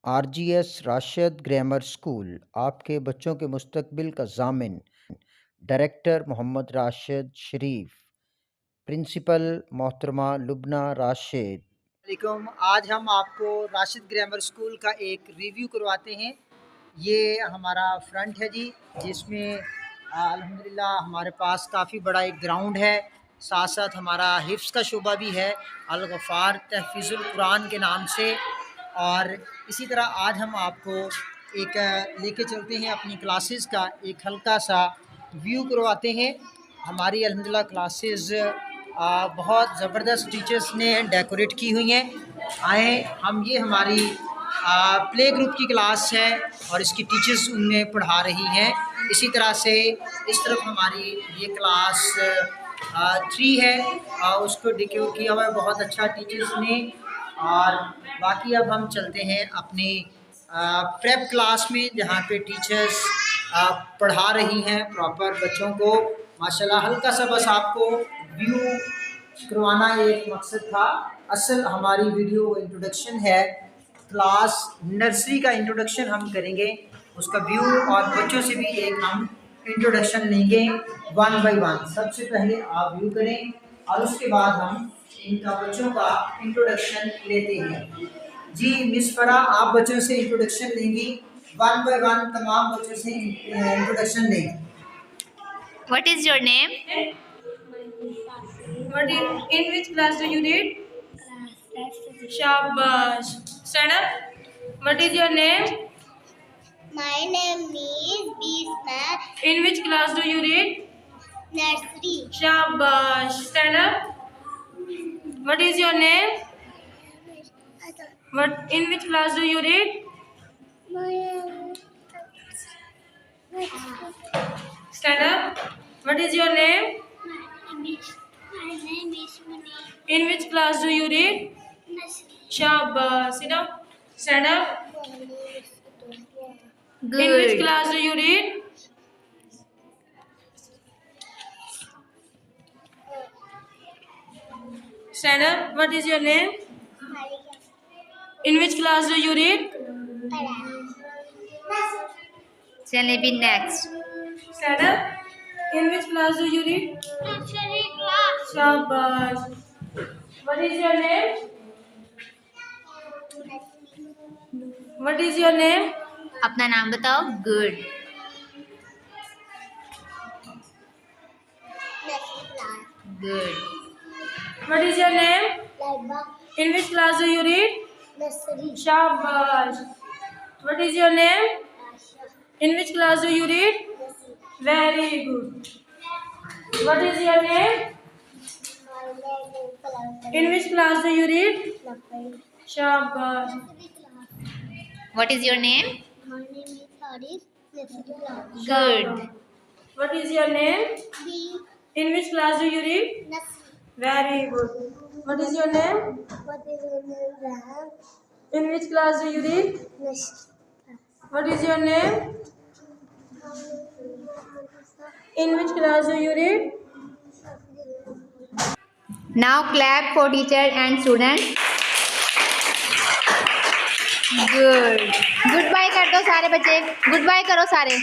Are G S Rashid grammar school آپ کے بچوں کے مستقبل کا ضامن، ڈائریکٹر محمد راشد شریف، پرنسپل محترمہ لبنہ راشد۔ علیکم، آج ہم آپ کو راشد گرامر اسکول کا ایک ریویو کرواتے ہیں۔ یہ ہمارا فرنٹ ہے جی، جس میں الحمدللہ ہمارے پاس کافی بڑا ایک گراؤنڈ ہے، ساتھ ساتھ ہمارا حفظ کا شعبہ بھی ہے الغفار تحفیظ القرآن کے نام سے۔ اور اسی طرح آج ہم آپ کو ایک لے کے چلتے ہیں اپنی کلاسز کا ایک ہلکا سا ویو کرواتے ہیں۔ ہماری الحمدللہ کلاسز بہت زبردست ٹیچرز نے ڈیکوریٹ کی ہوئی ہیں۔ آئیں یہ ہماری پلے گروپ کی کلاس ہے اور اس کی ٹیچرز ان میں پڑھا رہی ہیں۔ اسی طرح سے اس طرف ہماری یہ کلاس 3 ہے، اس کو ڈیکور کیا ہوا ہے بہت اچھا ٹیچرز نے۔ اور باقی اب ہم چلتے ہیں اپنی پریپ کلاس میں، جہاں پہ ٹیچرز پڑھا رہی ہیں پراپر بچوں کو ماشاءاللہ۔ ہلکا سا بس آپ کو ویو کروانا ایک مقصد تھا۔ اصل ہماری ویڈیو انٹروڈکشن ہے، کلاس نرسری کا انٹروڈکشن ہم کریں گے، اس کا ویو، اور بچوں سے بھی ایک ہم انٹروڈکشن لیں گے 1 بائی 1۔ سب سے پہلے آپ ویو کریں اور اس کے بعد ہم ان کا بچوں کا انٹروڈکشن لیتے ہیں۔ جی مس فرا، آپ بچوں سے انٹروڈکشن لیں گی 1 بائی 1، تمام بچوں سے انٹروڈکشن لیں گی۔ What is your name? In which class do you read? Shabash. Stand up. What is your name? My name is Bisma. In which class do you read? Nursery. Shabash. Stand up. What is your name? In which class do you read? Stand up. What is your name? My name is Munir. In which class do you read? Nursery. Shabash. Sit down. Stand up. Good. In which class do you read? Stand up. What is your name? In which class do you read? Jalebi next. Stand up. In which class do you read? Nursery class. Shabash. What is your name? What is your name? اپنا نام بتاؤ. Good. Good. What is your name? Laiba. In which class do you read? Nursery. Shabash. What is your name? In which class do you read? Very good. What is your name? In which class do you read? Shabash. What is your name? My name is Haris. Good. What is your name? B. In which class do you read? Nursery. Very good. What is your name? What is your name? Raham. In which class do you read? Nursery. What is your name? In which class do you read? Now clap for teacher and students. Good. Goodbye کر دو سارے بچے. Goodbye کرو سارے.